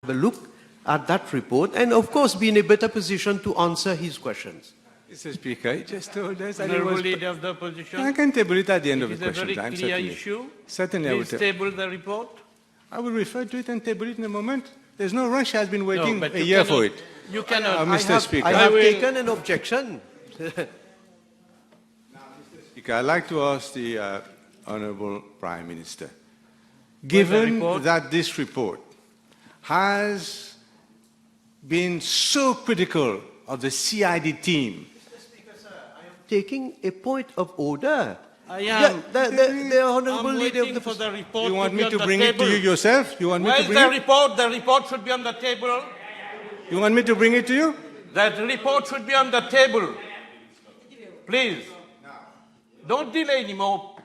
the look at that report and, of course, be in a better position to answer his questions. Mr. Speaker, you just told us that Honourable Leader of the Opposition. I can table it at the end of the question. It is a very clear issue. Certainly, Please table the report. I will refer to it and table it in a moment. There's no rush. Has been waiting but a year for it. You cannot. Mr. Speaker. I have taken an objection. Speaker, I'd like to ask the Honourable Prime Minister, given that this report has been so critical of the CID team. Mr. Speaker, sir, I am taking a point of order. I am. The Honourable Leader of the... for the report. You want me to bring table. it to you yourself? You want me to bring the it? report? The report should be on the table. You want me to bring it to you? That report should be on the table. Please. Don't delay anymore.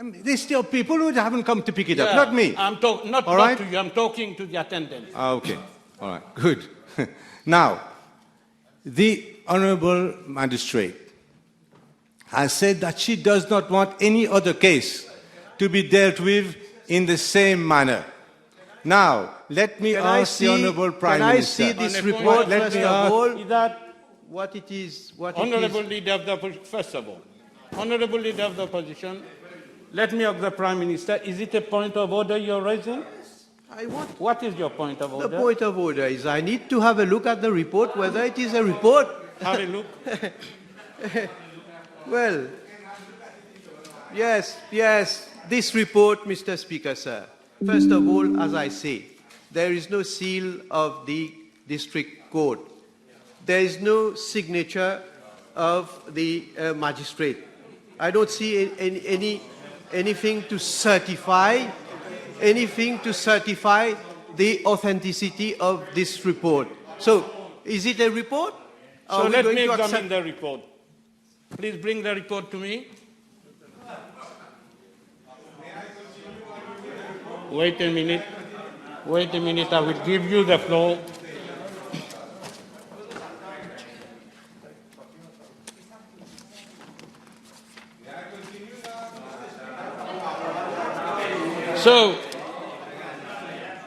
There's still people who haven't come to pick it up, not me. I'm not to you. I'm talking to the attendants. Okay. All right. Good. Now, the Honourable Magistrate has said that she does not want any other case to be dealt with in the same manner. Now, let me ask the Honourable Prime Minister. Can I see this report, let me ask what it is? Honourable Leader of the Opposition, first of all, Honourable Leader of the Opposition, let me ask the Prime Minister, is it a point of order you're raising? I want. What is your point of order? The point of order is I need to have a look at the report, whether it is a report. Have a look. Well, yes, this report, Mr. Speaker, sir. First of all, as I say, there is no seal of the district court. There is no signature of the magistrate. I don't see anything to certify the authenticity of this report. So, is it a report? So let me examine the report. Please bring the report to me. Wait a minute. Wait a minute. I will give you the floor. So,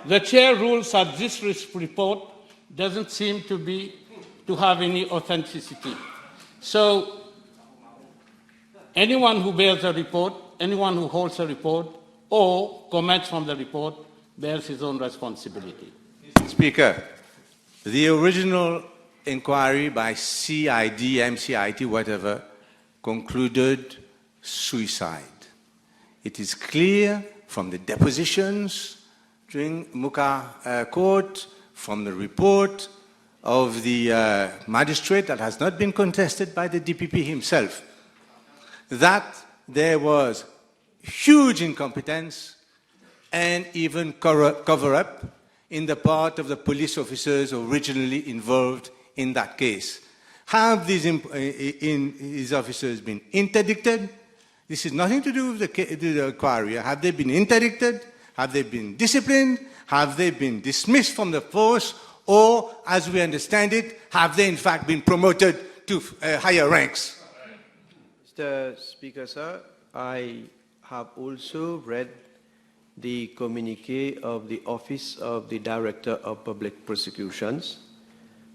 the chair rules that this report doesn't seem to have any authenticity. So, anyone who bears a report, anyone who holds a report, or comments from the report bears his own responsibility. Speaker, the original inquiry by CID, MCIT, whatever, concluded suicide. It is clear from the depositions during Muka court, from the report of the magistrate that has not been contested by the DPP himself, that there was huge incompetence and even cover-up in the part of the police officers originally involved in that case. Have these officers been interdicted? This is nothing to do with the inquiry. Have they been interdicted? Have they been disciplined? Have they been dismissed from the force? Or, as we understand it, have they in fact been promoted to higher ranks? Mr. Speaker, sir, I have also read the communique of the Office of the Director of Public Prosecutions.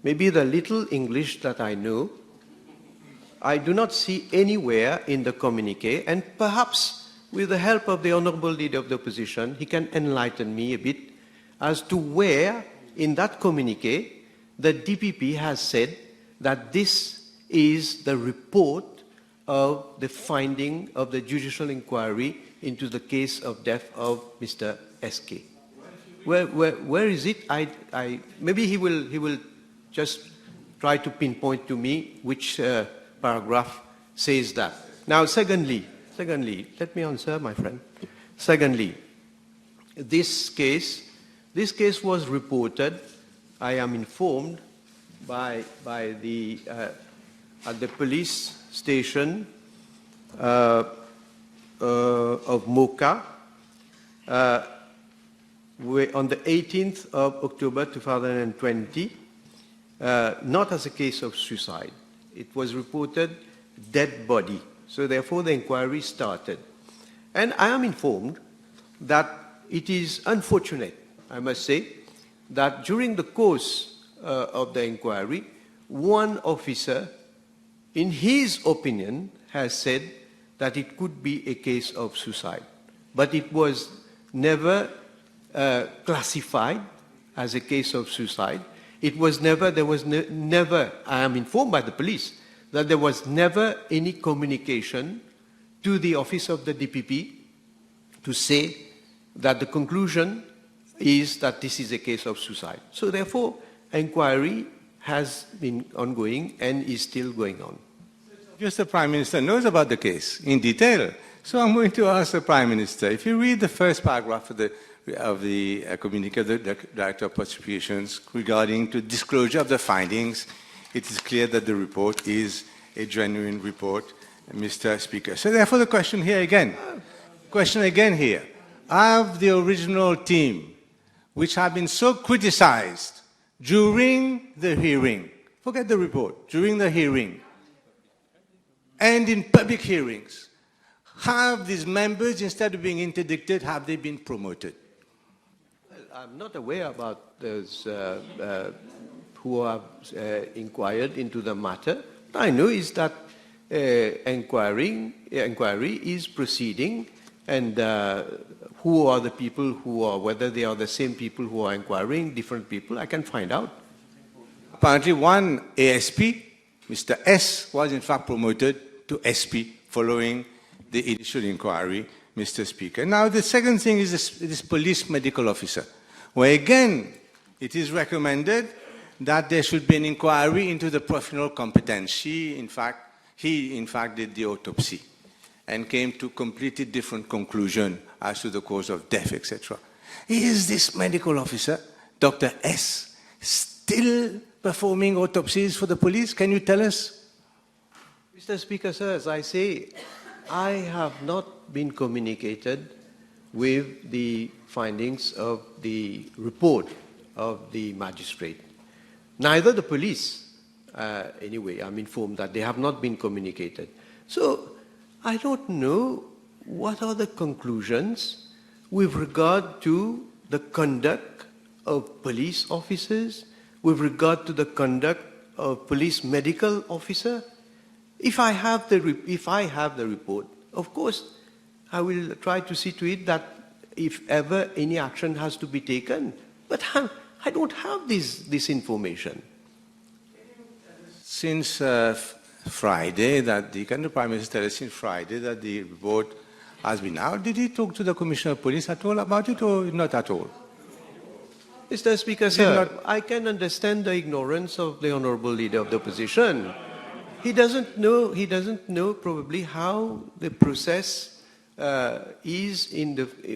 Maybe the little English that I know, I do not see anywhere in the communique, and perhaps with the help of the Honourable Leader of the Opposition, he can enlighten me a bit as to where in that communique the DPP has said that this is the report of the finding of the judicial inquiry into the case of death of Mr. SK. Where is it? Maybe he will just try to pinpoint to me which paragraph says that. Now, secondly, let me answer, my friend. Secondly, this case was reported, I am informed, by the at the police station of Mocha on the 18th of October 2020, not as a case of suicide. It was reported dead body. So therefore the inquiry started. And I am informed that it is unfortunate, I must say, that during the course of the inquiry, one officer, in his opinion, has said that it could be a case of suicide. But it was never classified as a case of suicide. It was never, there was never, I am informed by the police, that there was never any communication to the office of the DPP to say that the conclusion is that this is a case of suicide. So therefore, inquiry has been ongoing and is still going on. Yes, the Prime Minister knows about the case in detail. So I'm going to ask the Prime Minister, if you read the first paragraph of the communiqué of the Director of Prosecutions regarding the disclosure of the findings, it is clear that the report is a genuine report, Mr. Speaker. So therefore the question again here, have the original team, which have been so criticized during the hearing, forget the report, during the hearing, and in public hearings, have these members, instead of being interdicted, have they been promoted? Well, I'm not aware about those who have inquired into the matter. What I know is that inquiry is proceeding, and who are the people who are, whether they are the same people who are inquiring, different people, I can find out. Apparently one ASP, Mr. S, was in fact promoted to SP following the initial inquiry, Mr. Speaker. Now the second thing is this police medical officer, where again it is recommended that there should be an inquiry into the professional competence. He in fact did the autopsy and came to completely different conclusion as to the cause of death, etc. Is this medical officer, Dr. S, still performing autopsies for the police? Can you tell us? Mr. Speaker, sir, as I say, I have not been communicated with the findings of the report of the magistrate. Neither the police, anyway, I'm informed that they have not been communicated. So I don't know what are the conclusions with regard to the conduct of police officers, with regard to the conduct of police medical officer. If I have the report, of course, I will try to see to it that if ever any action has to be taken, but I don't have this information. Since Friday, can the Prime Minister tell us since Friday that the report has been out? Did he talk to the Commissioner of Police at all about it, or not at all? Mr. Speaker, sir, I can understand the ignorance of the Honourable Leader of the Opposition. He doesn't know probably how the process is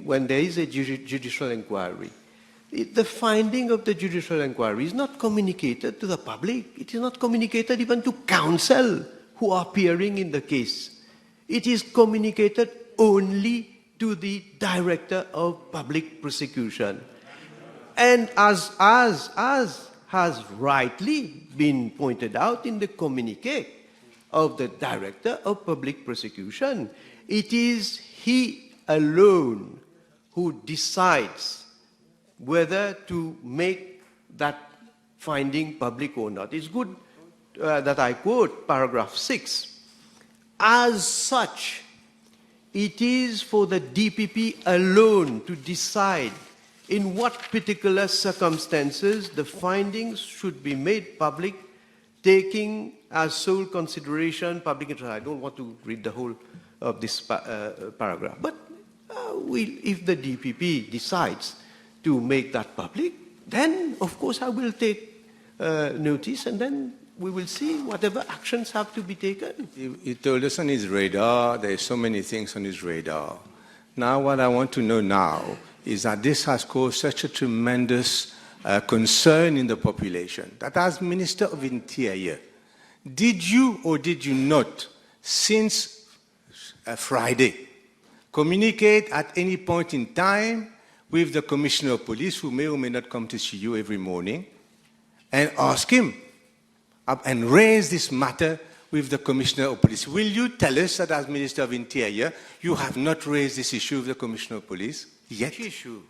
when there is a judicial inquiry. The finding of the judicial inquiry is not communicated to the public. It is not communicated even to counsel who are appearing in the case. It is communicated only to the Director of Public Prosecution. And as has rightly been pointed out in the communiqué of the Director of Public Prosecution, it is he alone who decides whether to make that finding public or not. It's good that I quote paragraph 6. As such, it is for the DPP alone to decide in what particular circumstances the findings should be made public, taking as sole consideration public interest. I don't want to read the whole of this paragraph, but if the DPP decides to make that public, then of course I will take notice, and then we will see whatever actions have to be taken. He told us on his radar, there are so many things on his radar. Now what I want to know now is that this has caused such a tremendous concern in the population that as Minister of Interior, did you or did you not, since Friday, communicate at any point in time with the Commissioner of Police, who may or may not come to see you every morning, and ask him and raise this matter with the Commissioner of Police? Will you tell us that as Minister of Interior, you have not raised this issue with the Commissioner of Police yet? Which issue?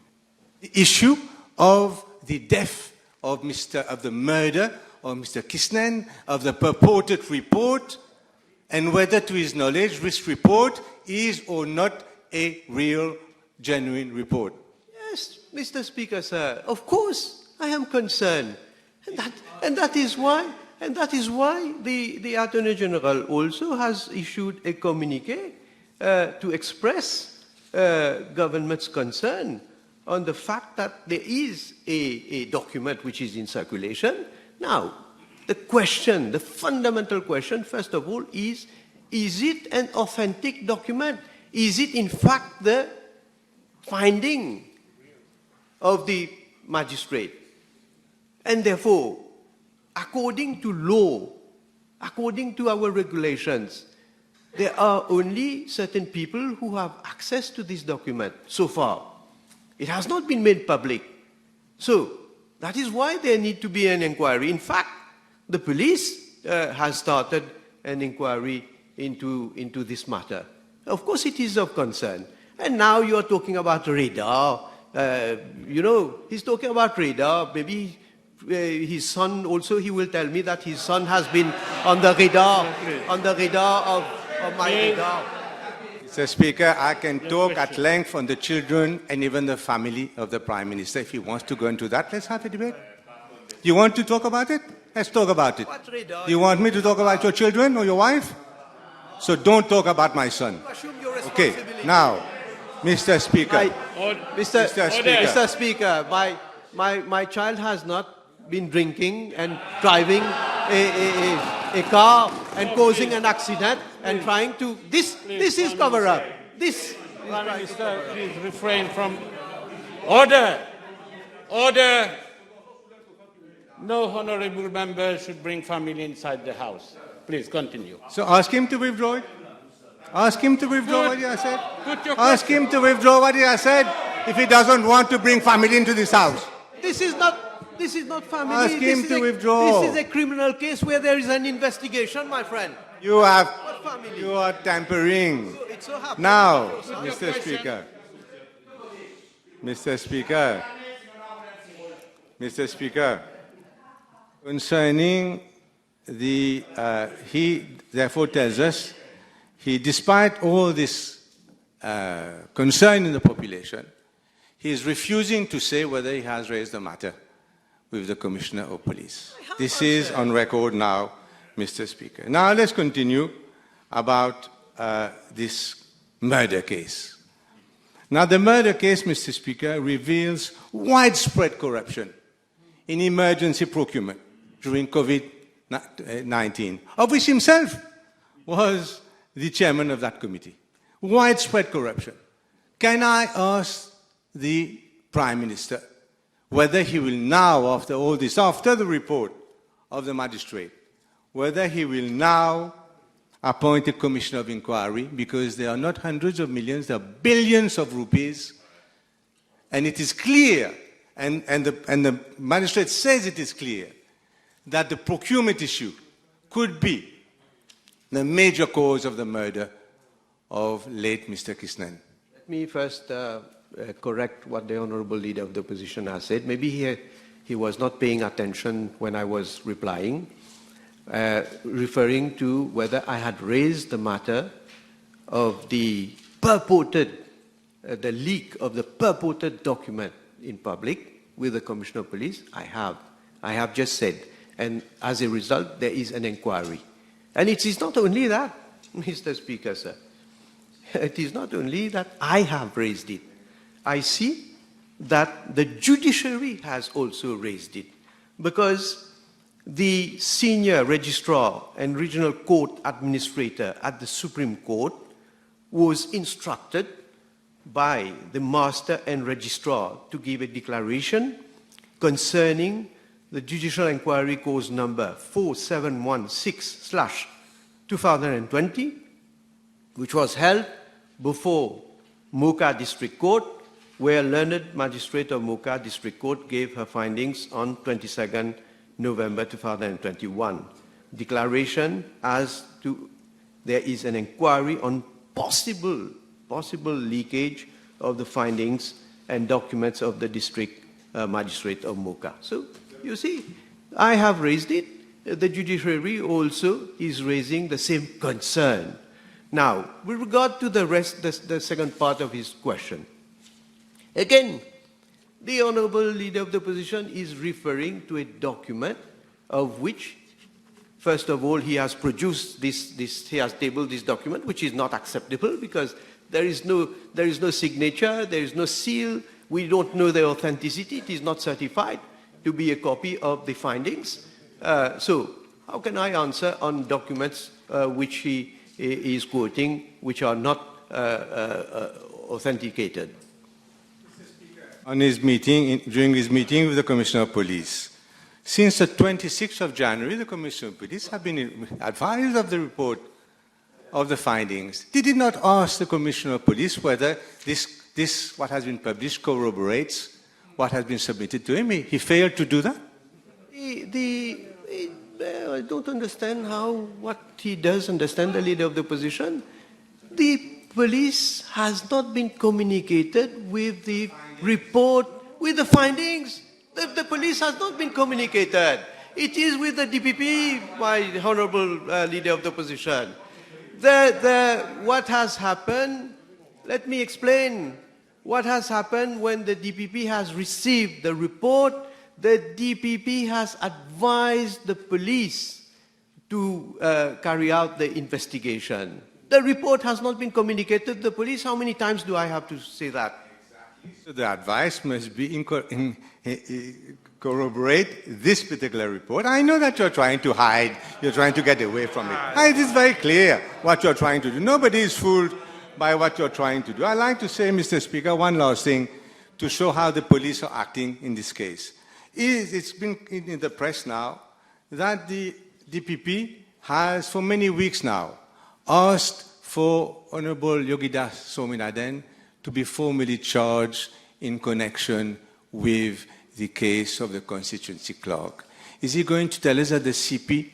The issue of the death of the murder of Mr. Kistnen, of the purported report, and whether to his knowledge this report is or not a real, genuine report. Yes, Mr. Speaker, sir. Of course, I am concerned. And that is why the Attorney General also has issued a communiqué to express government's concern on the fact that there is a document which is in circulation. Now, the fundamental question, first of all, is it an authentic document? Is it in fact the finding of the magistrate? And therefore, according to law, according to our regulations, there are only certain people who have access to this document so far. It has not been made public. So that is why there needs to be an inquiry. In fact, the police has started an inquiry into this matter. Of course, it is of concern. And now you are talking about radar. He's talking about radar. Maybe his son also, he will tell me that his son has been on the radar of my radar. Mr. Speaker, I can talk at length on the children and even the family of the Prime Minister. If he wants to go into that, let's have a debate. You want to talk about it? Let's talk about it. What radar? Do you want me to talk about your children or your wife? So don't talk about my son. Assume your Okay, responsibility. now, Mr. Speaker. Mr. Speaker, my child has not been drinking and driving a car and causing an accident and trying to... This is cover-up. Prime Minister, please refrain from... Order! Order! No honorable member should bring family inside the House. Please continue. So ask him to withdraw it. Ask him to withdraw what he has said. Put your Ask him to withdraw what he has said if he doesn't want to bring family into this House. This is not family. Ask him to withdraw. This is a criminal case where there is an investigation, my friend. You are tampering. So it so happens Now, that your son- Mr. Speaker. Mr. Speaker. Concerning the, he therefore tells us, despite all this concern in the population, he is refusing to say whether he has raised the matter with the Commissioner of Police. This is on record now, Mr. Speaker. Now let's continue about this murder case. Now the murder case, Mr. Speaker, reveals widespread corruption in emergency procurement during COVID-19, of which himself was the chairman of that committee. Widespread corruption. Can I ask the Prime Minister whether he will now, after all this, after the report of the magistrate, whether he will now appoint a commission of inquiry, because there are not hundreds of millions, there are billions of rupees, and it is clear, and the magistrate says it is clear, that the procurement issue could be the major cause of the murder of late Mr. Kistnen. Let me first correct what the Honourable Leader of the Opposition has said. Maybe he was not paying attention when I was replying, referring to whether I had raised the matter of the purported, the leak of the purported document in public with the Commissioner of Police. I have just said. And as a result, there is an inquiry. And it is not only that, Mr. Speaker, sir. It is not only that I have raised it. I see that the judiciary has also raised it, because the senior registrar and regional court administrator at the Supreme Court was instructed by the master and registrar to give a declaration concerning the Judicial Inquiry Cause number 4716/2020, which was held before Mocha District Court, where learned magistrate of Mocha District Court gave her findings on 22nd November 2021. Declaration as to there is an inquiry on possible leakage of the findings and documents of the district magistrate of Mocha. So, you see, I have raised it. The judiciary also is raising the same concern. Now, with regard to the second part of his question, again, the Honorable Leader of the Opposition is referring to a document of which, first of all, he has produced he has tabled this document, which is not acceptable because there is no signature, there is no seal, we don't know the authenticity, it is not certified to be a copy of the findings. So, how can I answer on documents which he is quoting, which are not authenticated? On his meeting, during his meeting with the Commissioner of Police, since the 26th of January, the Commissioner of Police have been advised of the report of the findings. They did not ask the Commissioner of Police whether this what has been published corroborates what has been submitted to him. He failed to do that. I don't understand what he does understand, the Leader of the Opposition. The police has not been communicated with the report, with the findings. The police has not been communicated. It is with the DPP, my Honorable Leader of the Opposition. What has happened, let me explain. What has happened when the DPP has received the report, the DPP has advised the police to carry out the investigation. The report has not been communicated to the police. How many times do I have to say that? So the advice must be corroborate this particular report. I know that you're trying to hide, you're trying to get away from it. It is very clear what you're trying to do. Nobody is fooled by what you're trying to do. I'd like to say, Mr. Speaker, one last thing to show how the police are acting in this case. It's been in the press now that the DPP has, for many weeks now, asked for Honorable Yogidas Sominaden to be formally charged in connection with the case of the constituency clerk. Is he going to tell us that the CP,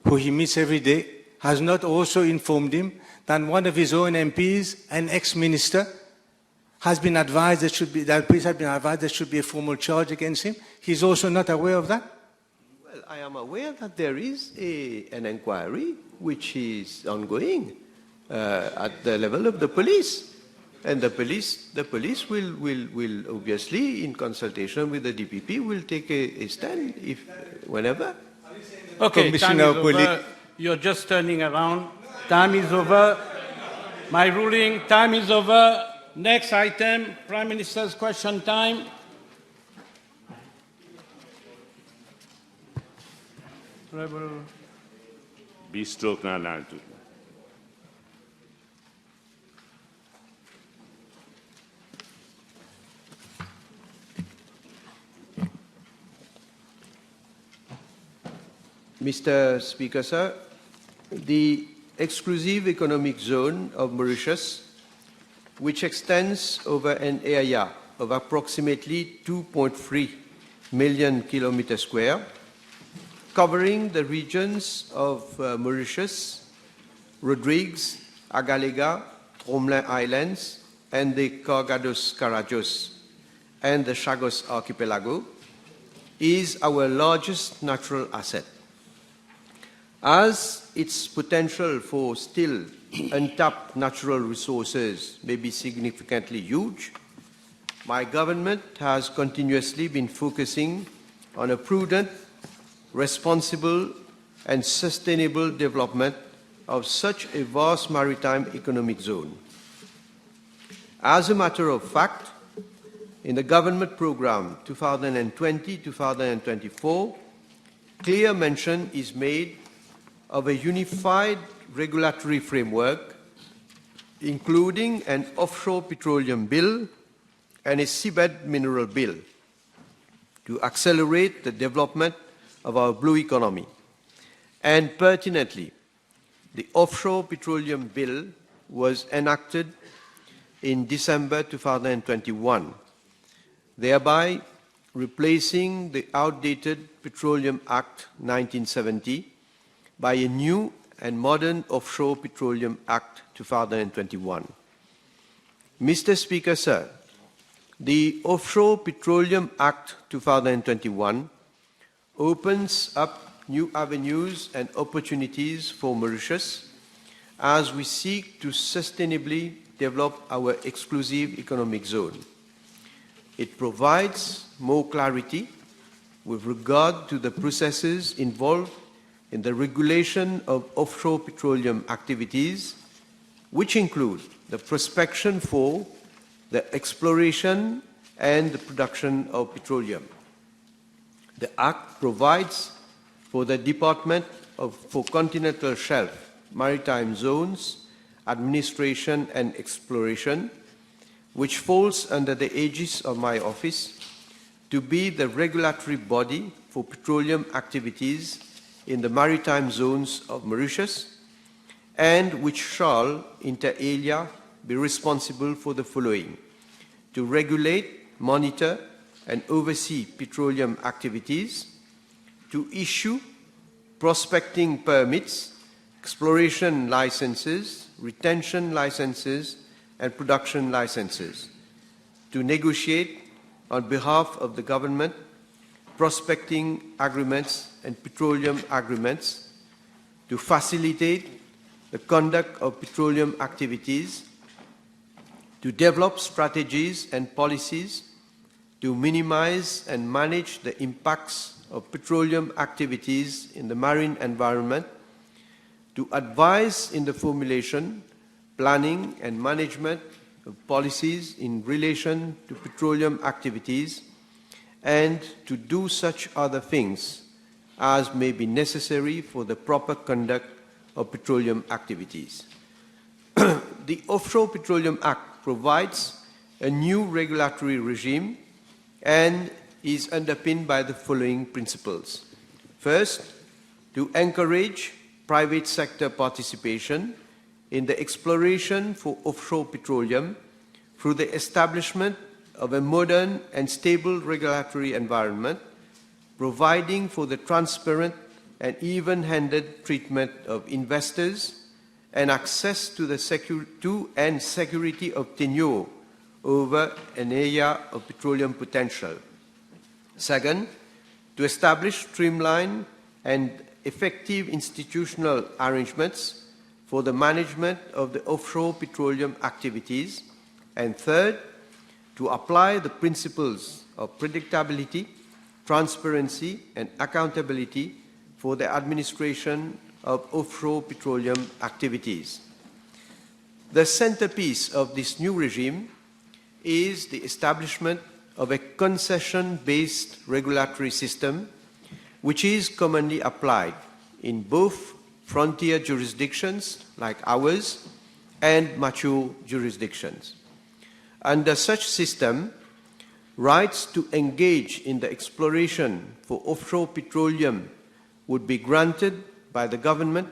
who he meets every day, has not also informed him that one of his own MPs, an ex-minister, has been advised that police have been advised there should be a formal charge against him? He's also not aware of that? Well, I am aware that there is an inquiry which is ongoing at the level of the police. And the police will obviously, in consultation with the DPP, will take a stand whenever. Okay, time is over. You're just turning around. Time is over. My ruling, time is over. Next item, Prime Minister's question time. Be still now. Mr. Speaker, sir, the exclusive economic zone of Mauritius, which extends over an area of approximately 2.3 million kilometers square, covering the regions of Mauritius, Rodrigues, Agalega, Tromelin Islands, and the Cargados-Carajos, and the Chagos Archipelago, is our largest natural asset. As its potential for still untapped natural resources may be significantly huge, my government has continuously been focusing on a prudent, responsible, and sustainable development of such a vast maritime economic zone. As a matter of fact, in the government program 2020-2024, clear mention is made of a unified regulatory framework, including an offshore petroleum bill and a seabed mineral bill, to accelerate the development of our blue economy. And pertinently, the offshore petroleum bill was enacted in December 2021, thereby replacing the outdated Petroleum Act 1970 by a new and modern Offshore Petroleum Act 2021. Mr. Speaker, sir, The Offshore Petroleum Act 2021 opens up new avenues and opportunities for Mauritius as we seek to sustainably develop our exclusive economic zone. It provides more clarity with regard to the processes involved in the regulation of offshore petroleum activities, which include the prospection for, the exploration and the production of petroleum. The Act provides for the Department for Continental Shelf, Maritime Zones, Administration and Exploration, which falls under the aegis of my office, to be the regulatory body for petroleum activities in the maritime zones of Mauritius, and which shall, inter alia, be responsible for the following: to regulate, monitor, and oversee petroleum activities, to issue prospecting permits, exploration licenses, retention licenses, and production licenses, to negotiate on behalf of the government prospecting agreements and petroleum agreements, to facilitate the conduct of petroleum activities, to develop strategies and policies to minimize and manage the impacts of petroleum activities in the marine environment, to advise in the formulation, planning and management of policies in relation to petroleum activities, and to do such other things as may be necessary for the proper conduct of petroleum activities. The Offshore Petroleum Act provides a new regulatory regime and is underpinned by the following principles. First, to encourage private sector participation in the exploration for offshore petroleum through the establishment of a modern and stable regulatory environment, providing for the transparent and even-handed treatment of investors and access to the security of tenure over an area of petroleum potential. Second, to establish streamlined and effective institutional arrangements for the management of the offshore petroleum activities. And third, to apply the principles of predictability, transparency, and accountability for the administration of offshore petroleum activities. The centerpiece of this new regime is the establishment of a concession-based regulatory system which is commonly applied in both frontier jurisdictions like ours and mature jurisdictions. Under such system, rights to engage in the exploration for offshore petroleum would be granted by the government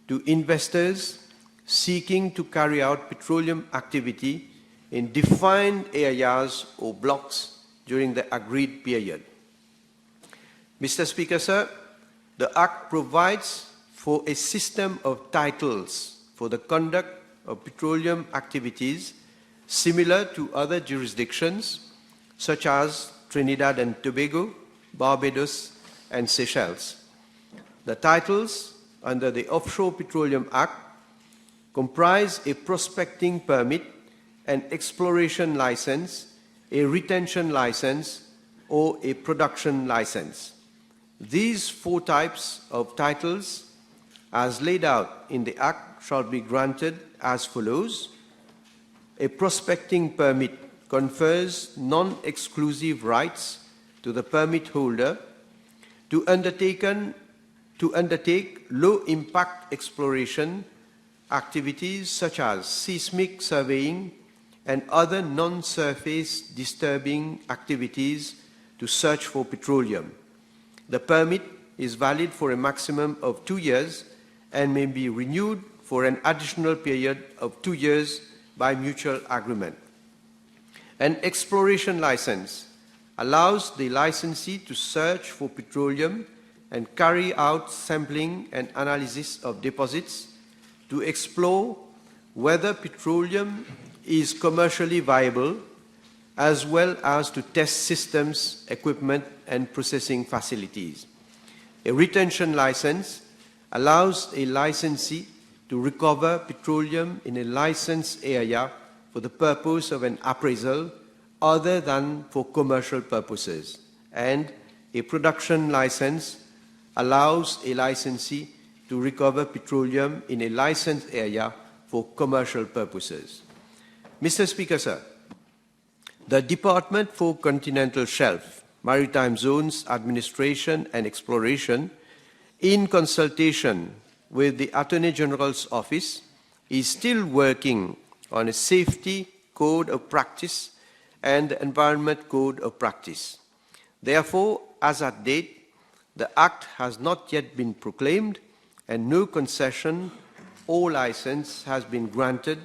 to investors seeking to carry out petroleum activity in defined areas or blocks during the agreed period. Mr. Speaker, sir, the Act provides for a system of titles for the conduct of petroleum activities similar to other jurisdictions such as Trinidad and Tobago, Barbados, and Seychelles. The titles under the Offshore Petroleum Act comprise a prospecting permit, an exploration license, a retention license, or a production license. These four types of titles, as laid out in the Act, shall be granted as follows. A prospecting permit confers non-exclusive rights to the permit holder to undertake low-impact exploration activities such as seismic surveying and other non-surface disturbing activities to search for petroleum. The permit is valid for a maximum of 2 years and may be renewed for an additional period of 2 years by mutual agreement. An exploration license allows the licensee to search for petroleum and carry out sampling and analysis of deposits to explore whether petroleum is commercially viable, as well as to test systems, equipment, and processing facilities. A retention license allows a licensee to recover petroleum in a licensed area for the purpose of an appraisal other than for commercial purposes, and a production license allows a licensee to recover petroleum in a licensed area for commercial purposes. Mr. Speaker, sir, the Department for Continental Shelf, Maritime Zones Administration and Exploration, in consultation with the Attorney General's Office, is still working on a safety code of practice and environment code of practice. Therefore, as at date, the Act has not yet been proclaimed and no concession or license has been granted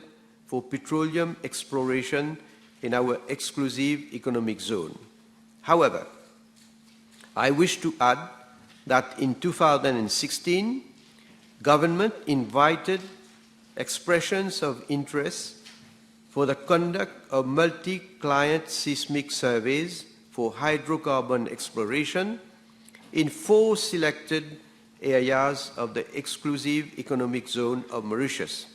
for petroleum exploration in our exclusive economic zone. However, I wish to add that in 2016, government invited expressions of interest for the conduct of multi-client seismic surveys for hydrocarbon exploration in 4 selected areas of the exclusive economic zone of Mauritius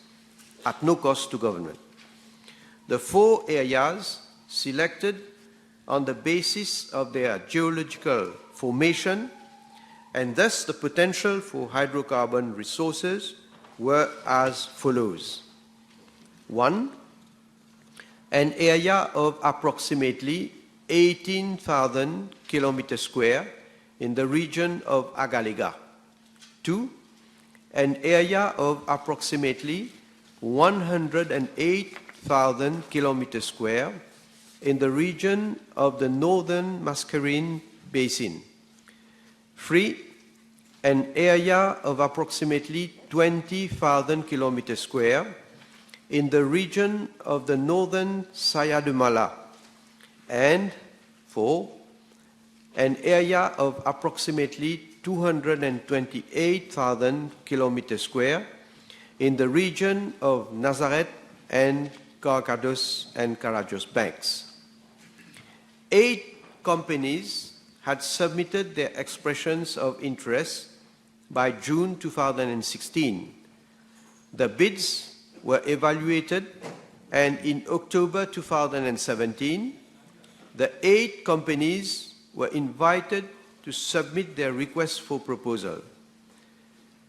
at no cost to government. The 4 areas selected on the basis of their geological formation and thus the potential for hydrocarbon resources were as follows. 1. An area of approximately 18,000 kilometers square in the region of Agalega. 2. An area of approximately 108,000 kilometers square in the region of the northern Mascarene Basin. 3. An area of approximately 20,000 kilometers square in the region of the northern Saya de Mala. And 4. An area of approximately 228,000 kilometers square in the region of Nazareth and Carcados and Carajos banks. 8 companies had submitted their expressions of interest by June 2016. The bids were evaluated, and in October 2017, the 8 companies were invited to submit their requests for proposal.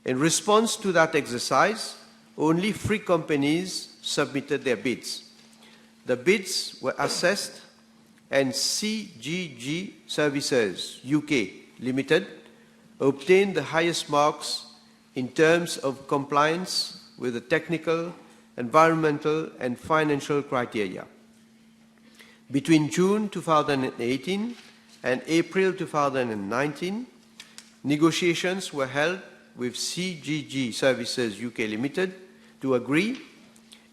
In response to that exercise, only 3 companies submitted their bids. The bids were assessed, and CGG Services UK Limited obtained the highest marks in terms of compliance with the technical, environmental, and financial criteria. Between June 2018 and April 2019, negotiations were held with CGG Services UK Limited to agree,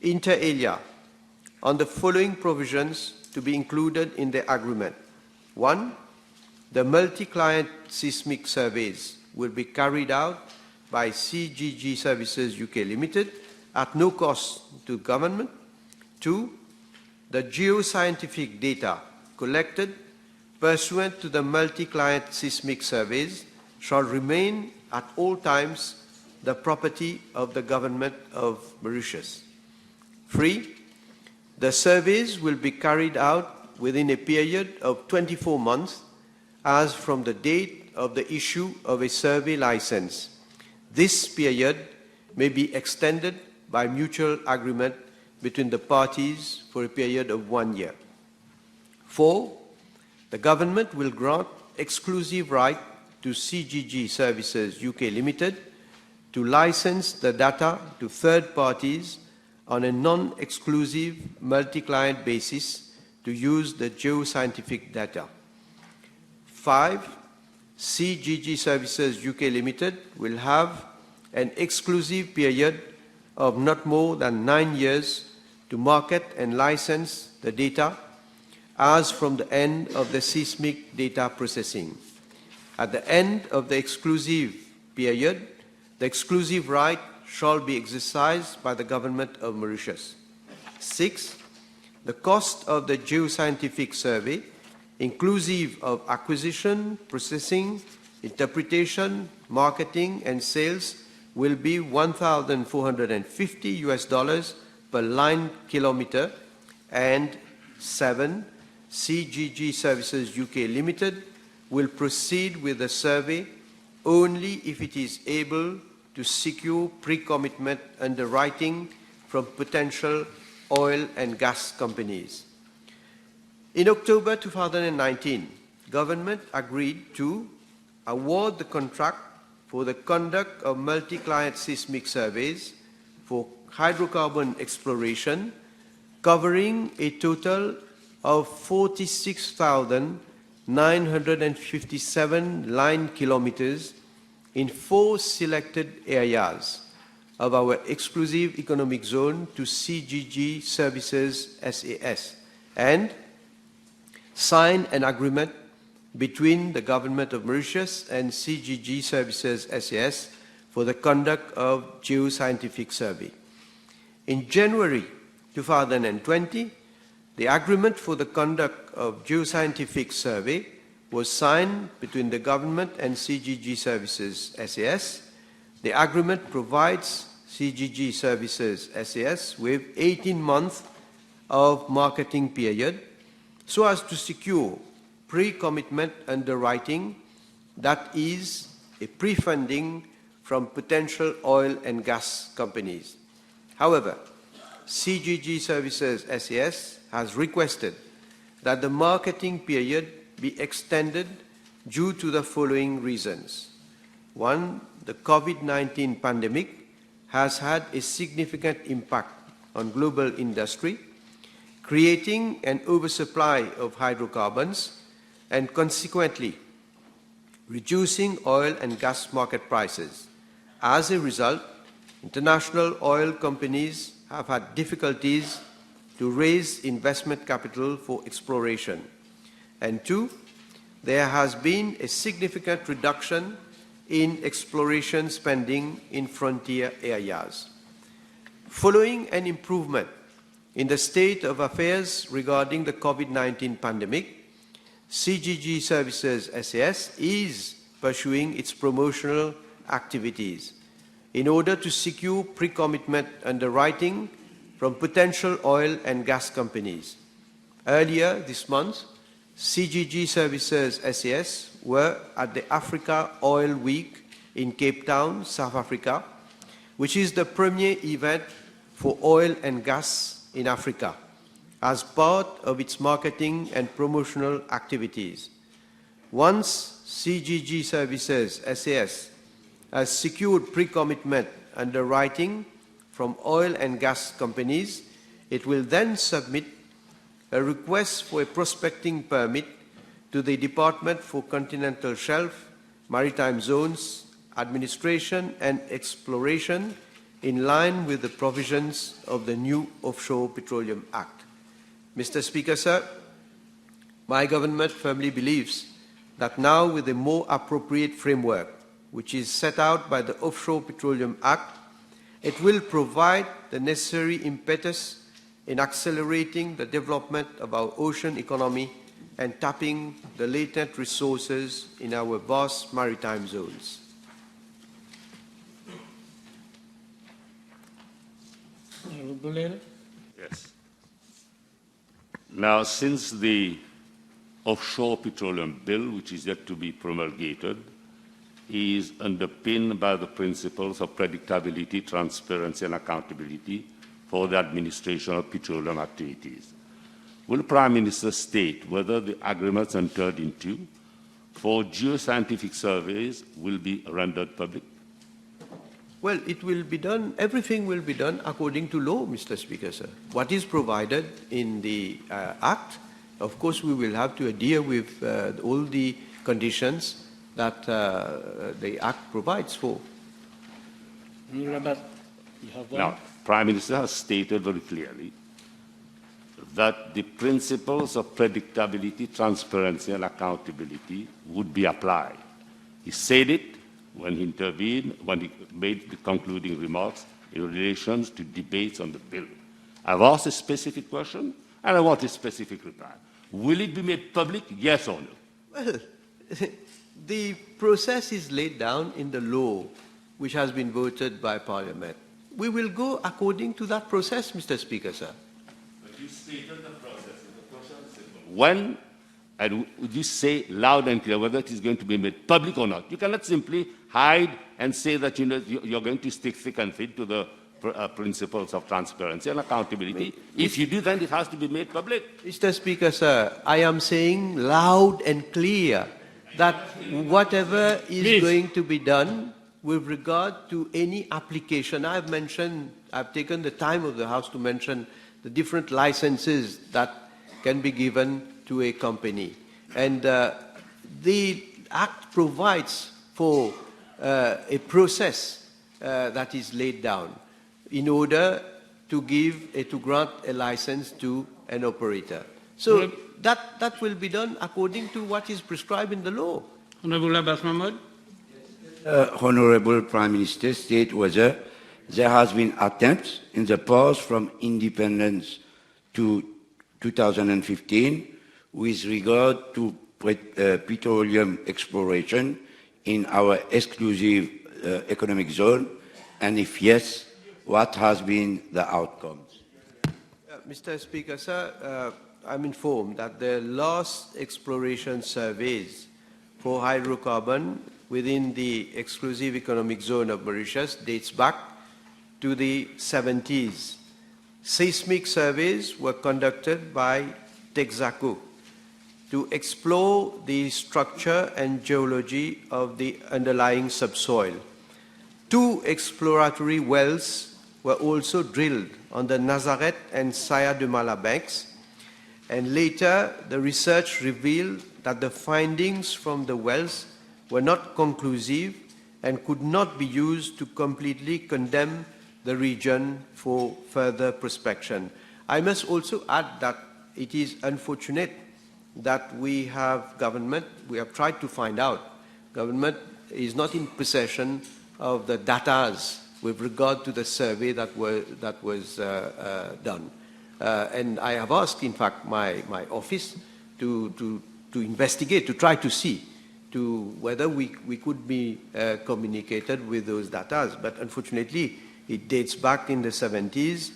inter alia, on the following provisions to be included in the agreement. 1. The multi-client seismic surveys will be carried out by CGG Services UK Limited at no cost to government. 2. The geoscientific data collected pursuant to the multi-client seismic surveys shall remain at all times the property of the government of Mauritius. 3. The surveys will be carried out within a period of 24 months as from the date of the issue of a survey license. This period may be extended by mutual agreement between the parties for a period of 1 year. 4. The government will grant exclusive right to CGG Services UK Limited to license the data to third parties on a non-exclusive multi-client basis to use the geoscientific data. 5. CGG Services UK Limited will have an exclusive period of not more than 9 years to market and license the data as from the end of the seismic data processing. At the end of the exclusive period, the exclusive right shall be exercised by the government of Mauritius. 6. the cost of the geoscientific survey, inclusive of acquisition, processing, interpretation, marketing, and sales, will be $1,450 per line kilometer, and 7. CGG Services UK Limited will proceed with the survey only if it is able to secure pre-commitment underwriting from potential oil and gas companies. In October 2019, government agreed to award the contract for the conduct of multi-client seismic surveys for hydrocarbon exploration, covering a total of 46,957 line kilometers in 4 selected areas of our exclusive economic zone to CGG Services SAS, and sign an agreement between the Government of Mauritius and CGG Services SAS for the conduct of geoscientific survey. In January 2020, the agreement for the conduct of geoscientific survey was signed between the government and CGG Services SAS. The agreement provides CGG Services SAS with 18 months of marketing period so as to secure pre-commitment underwriting, that is, a pre-funding from potential oil and gas companies. However, CGG Services SAS has requested that the marketing period be extended due to the following reasons. 1, the COVID-19 pandemic has had a significant impact on global industry, creating an oversupply of hydrocarbons and consequently reducing oil and gas market prices. As a result, international oil companies have had difficulties to raise investment capital for exploration. And 2, there has been a significant reduction in exploration spending in frontier areas. Following an improvement in the state of affairs regarding the COVID-19 pandemic, CGG Services SAS is pursuing its promotional activities in order to secure pre-commitment underwriting from potential oil and gas companies. Earlier this month, CGG Services SAS were at the Africa Oil Week in Cape Town, South Africa, which is the premier event for oil and gas in Africa, as part of its marketing and promotional activities. Once CGG Services SAS has secured pre-commitment underwriting from oil and gas companies, it will then submit a request for a prospecting permit to the Department for Continental Shelf, Maritime Zones, Administration and Exploration in line with the provisions of the new Offshore Petroleum Act. Mr. Speaker, sir, my government firmly believes that now with a more appropriate framework, which is set out by the Offshore Petroleum Act, it will provide the necessary impetus in accelerating the development of our ocean economy and tapping the latent resources in our vast maritime zones. Yes. Now, since the Offshore Petroleum Bill, which is yet to be promulgated, is underpinned by the principles of predictability, transparency, and accountability for the administration of petroleum activities, will the Prime Minister state whether the agreements entered into for geoscientific surveys will be rendered public? Well, it will be done, everything will be done according to law, Mr. Speaker, sir. What is provided in the Act, of course, we will have to adhere with all the conditions that the Act provides for. Now, Prime Minister has stated very clearly that the principles of predictability, transparency, and accountability would be applied. He said it when he intervened, when he made the concluding remarks in relation to debates on the bill. I've asked a specific question, And I want a specific reply. Will it be made public, yes or no? Well, the process is laid down in the law, which has been voted by Parliament. We will go according to that process, Mr. Speaker, sir. But you stated the process. The question is simple. When, and would you say loud and clear whether it is going to be made public or not? You cannot simply hide and say that you're going to stick thick and thin to the principles of transparency and accountability. If you do, then it has to be made public. Mr. Speaker, sir, I am saying loud and clear that whatever is going to be done with regard to any application, I've taken the time of the House to mention the different licenses that can be given to a company. And the Act provides for a process that is laid down in order to grant a license to an operator. So that will be done according to what is prescribed in the law. Honorable Abbas Mahmoud. Honorable Prime Minister, state whether there has been attempts in the past from independence to 2015 with regard to petroleum exploration in our exclusive economic zone, and if yes, what has been the outcomes? Mr. Speaker, sir, I'm informed that the last exploration surveys for hydrocarbon within the exclusive economic zone of Mauritius dates back to the 70s. Seismic surveys were conducted by Texaco to explore the structure and geology of the underlying subsoil. 2 exploratory wells were also drilled on the Nazareth and Saya de Mala banks, and later the research revealed that the findings from the wells were not conclusive and could not be used to completely condemn the region for further prospection. I must also add that it is unfortunate that we have tried to find out, government is not in possession of the data with regard to the survey that was done. And I have asked, in fact, my office to investigate, to try to see whether we could be communicated with those data. But unfortunately, it dates back in the 70s.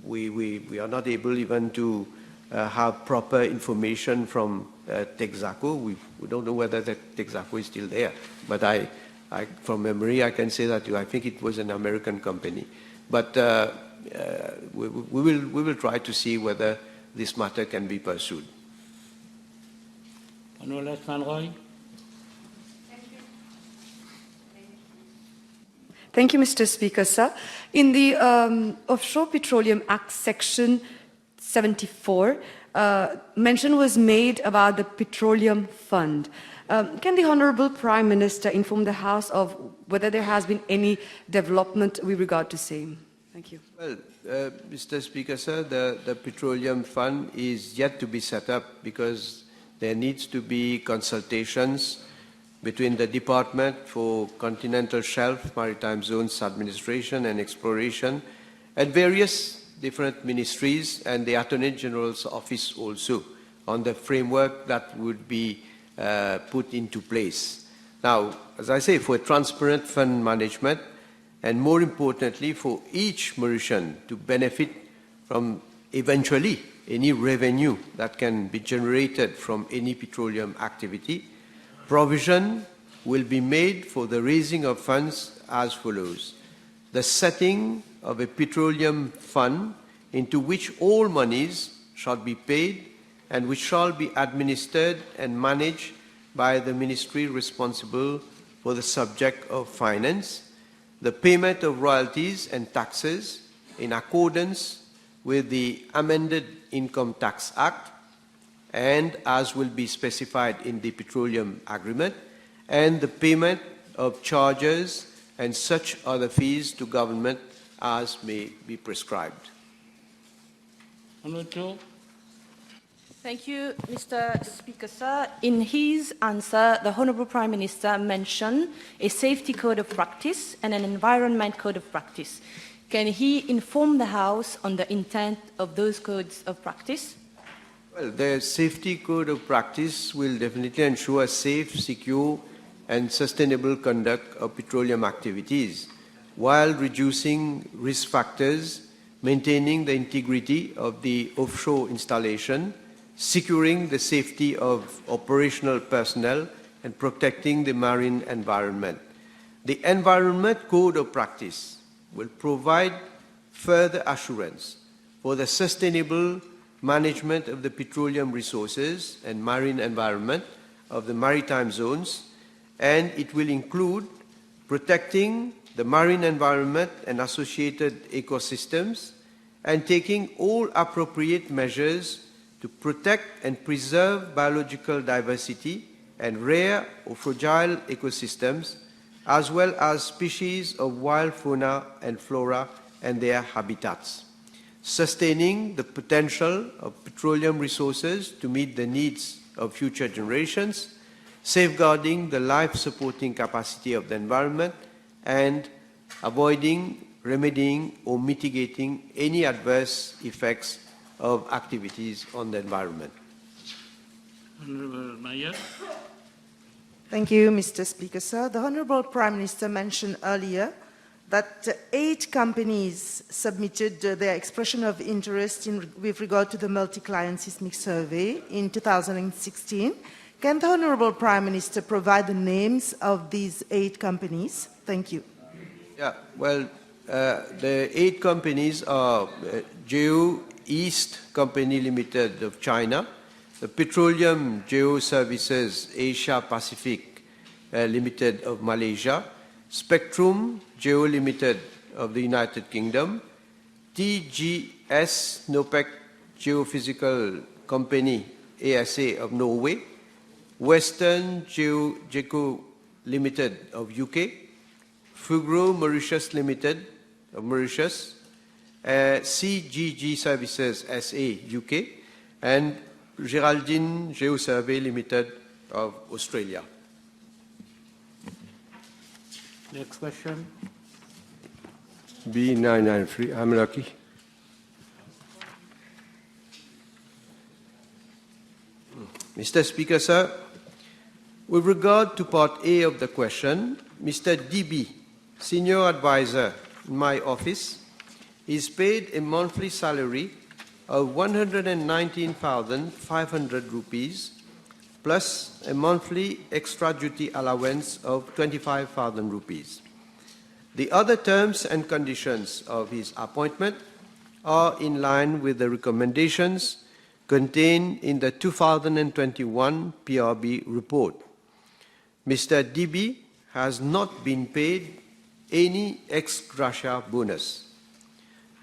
We are not able even to have proper information from Texaco. We don't know whether the Texaco is still there. But from memory, I can say that I think it was an American company. But we will try to see whether this matter can be pursued. Honorable Fanroy. Thank you, Mr. Speaker, sir. In the Offshore Petroleum Act, Section 74, mention was made about the Petroleum Fund. Can the Honourable Prime Minister inform the House of whether there has been any development with regard to same? Thank you. Well, Mr. Speaker, sir, the Petroleum Fund is yet to be set up because there needs to be consultations between the Department for Continental Shelf Maritime Zones Administration and Exploration and various different ministries and the Attorney General's office also on the framework that would be put into place. Now, as I say, for transparent fund management and more importantly for each Mauritian to benefit from eventually any revenue that can be generated from any petroleum activity, provision will be made for the raising of funds as follows. The setting of a petroleum fund into which all monies shall be paid and which shall be administered and managed by the ministry responsible for the subject of finance, the payment of royalties and taxes in accordance with the amended Income Tax Act and as will be specified in the Petroleum Agreement, and the payment of charges and such other fees to government as may be prescribed. Thank you, Mr. Speaker, sir. In his answer, the Honourable Prime Minister mentioned a safety code of practice and an environment code of practice. Can he inform the House on the intent of those codes of practice? Well, the safety code of practice will definitely ensure safe, secure, and sustainable conduct of petroleum activities while reducing risk factors, maintaining the integrity of the offshore installation, securing the safety of operational personnel, and protecting the marine environment. The Environment Code of Practice will provide further assurance for the sustainable management of the petroleum resources and marine environment of the maritime zones, and it will include protecting the marine environment and associated ecosystems and taking all appropriate measures to protect and preserve biological diversity and rare or fragile ecosystems, as well as species of wild fauna and flora and their habitats, sustaining the potential of petroleum resources to meet the needs of future generations, safeguarding the life-supporting capacity of the environment, and avoiding, remedying, or mitigating any adverse effects of activities on the environment. Honourable Mayer. Thank you, Mr. Speaker, sir. The Honourable Prime Minister mentioned earlier that 8 companies submitted their expression of interest with regard to the multi-client seismic survey in 2016. Can the Honourable Prime Minister provide the names of these 8 companies? Thank you. Yeah, well, the 8 companies are Geo East Company Limited of China, the Petroleum Geo Services Asia Pacific Limited of Malaysia, Spectrum Geo Limited of the United Kingdom, TGS Nopec Geophysical Company ASA of Norway, Western Geco Limited of UK, Fugro Mauritius Limited of Mauritius, CGG Services SA UK, and Geraldine Geosurvey Limited of Australia. Next question. B993, I'm lucky. Mr. Speaker, sir, with regard to part A of the question, Mr. DB, Senior Advisor in my office, is paid a monthly salary of 119,500 rupees plus a monthly extra duty allowance of 25,000 rupees. The other terms and conditions of his appointment are in line with the recommendations contained in the 2021 PRB report. Mr. DB has not been paid any ex gratia bonus.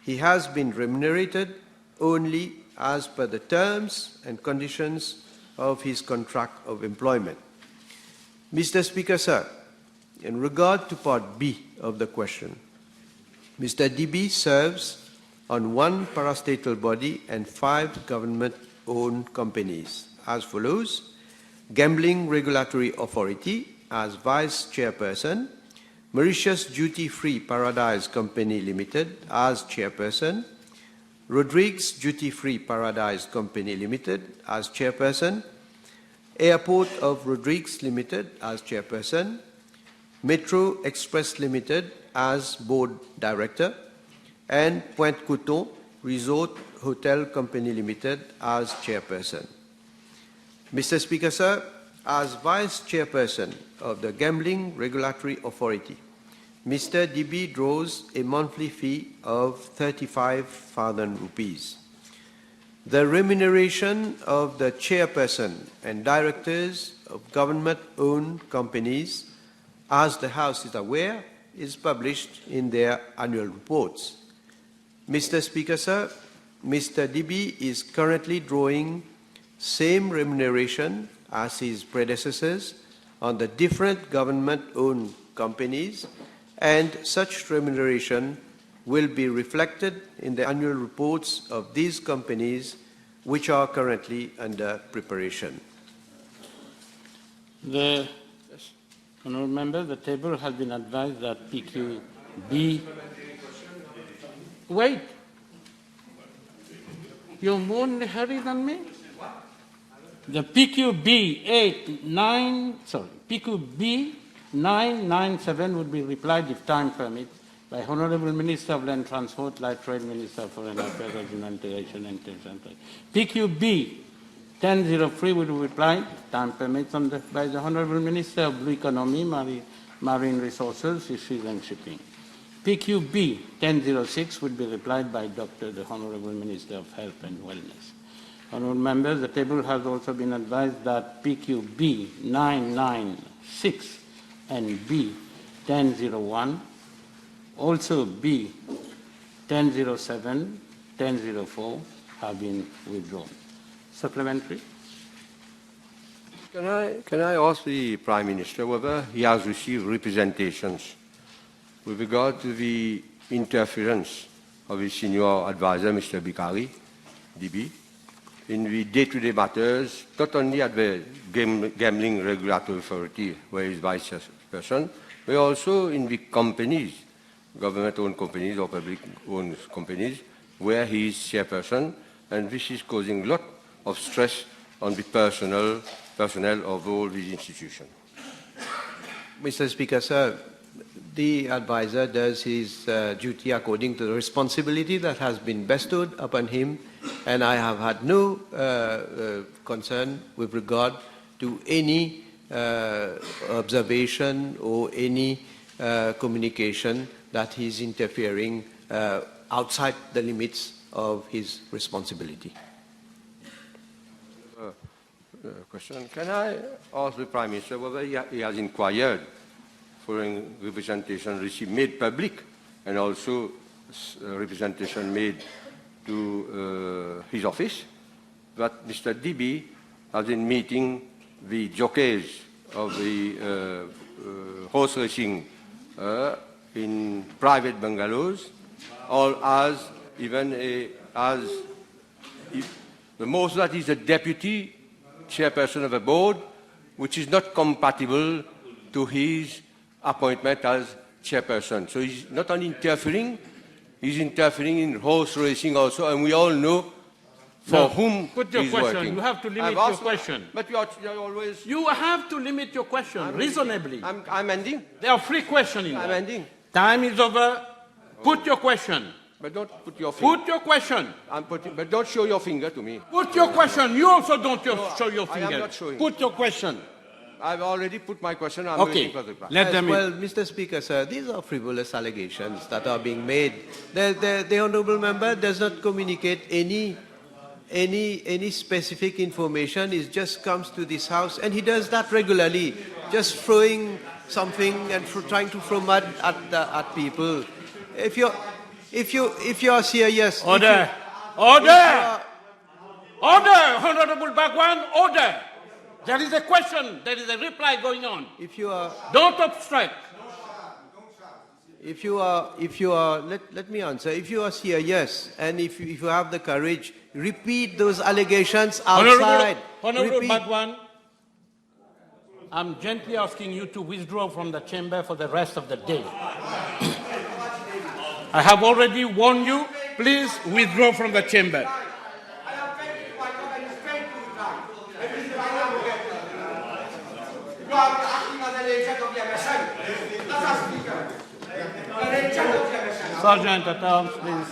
He has been remunerated only as per the terms and conditions of his contract of employment. Mr. Speaker, sir, in regard to part B of the question, Mr. DB serves on 1 parastatal body and 5 government-owned companies as follows: Gambling Regulatory Authority as Vice Chairperson, Mauritius Duty Free Paradise Company Limited as Chairperson, Rodrigues Duty Free Paradise Company Limited as Chairperson, Airport of Rodrigues Limited as Chairperson, Metro Express Limited as Board Director, and Pointe Coton Resort Hotel Company Limited as Chairperson. Mr. Speaker, sir, as Vice Chairperson of the Gambling Regulatory Authority, Mr. DB draws a monthly fee of 35,000 rupees. The remuneration of the chairperson and directors of government-owned companies, as the House is aware, is published in their annual reports. Mr. Speaker, sir, Mr. DB is currently drawing same remuneration as his predecessors on the different government-owned companies, and such remuneration will be reflected in the annual reports of these companies, which are currently under preparation. The honourable member, the table has been advised that PQB. Wait. You're more in a hurry than me? The PQB 997 would be replied, if time permits, by Honorable Minister of Land Transport, Light Trade Minister of Foreign Affairs, Regional Integration and International. PQB 1003 would be replied, if time permits, by the Honorable Minister of Blue Economy, Marine Resources, Fisheries and Shipping. PQB 1006 would be replied by the Honorable Minister of Health and Wellness. Honourable members, the table has also been advised that PQB 996 and B 1001, also B 1007, 1004 have been withdrawn. Supplementary. Can I ask the Prime Minister whether he has received representations with regard to the interference of his senior advisor, Mr. Bikari, DB, in the day-to-day matters, not only at the Gambling Regulatory Authority, where he's vice chairperson, but also in the companies, government-owned companies or public-owned companies, where he is chairperson, and this is causing a lot of stress on the personnel of all these institutions. Mr. Speaker, sir, the advisor does his duty according to the responsibility that has been bestowed upon him, and I have had no concern with regard to any observation or any communication that he's interfering outside the limits of his responsibility. Question. Can I ask the Prime Minister whether he has inquired following representation received made public and also representation made to his office that Mr. DB has been meeting the jockeys of the horse racing in private bungalows, or as the most that is a deputy chairperson of a board, which is not compatible to his appointment as chairperson. So he's not only interfering, he's interfering in horse racing also, and we all know for whom put your he's question. working. You have to limit your question. But you're always... You have to limit your question reasonably. I'm ending. There are 3 questions in I'm there. ending. Time is over. Put your question. But don't put your finger. Put your question. But don't show your finger to me. Put your question. You also don't show your I finger. am not showing. Put your question. I've already put my question. I'm Okay. waiting for the reply. Let them Well, Mr. Speaker, sir, these are frivolous allegations that are being made. The honourable member does not communicate any specific information. He just comes to this house, and he does that regularly, just throwing something and trying to throw mud at people. If you are serious, Order. Order. Order. Honourable Bagwan, order. There is a question. There is a reply going on. if you are Don't obstruct. let me answer. If you are serious and if you have the courage, repeat those allegations outside. Honourable Repeat. Bagwan, I'm gently asking you to withdraw from the chamber for the rest of the day. I have already warned you. Please withdraw from the chamber. Sergeant at arms, please.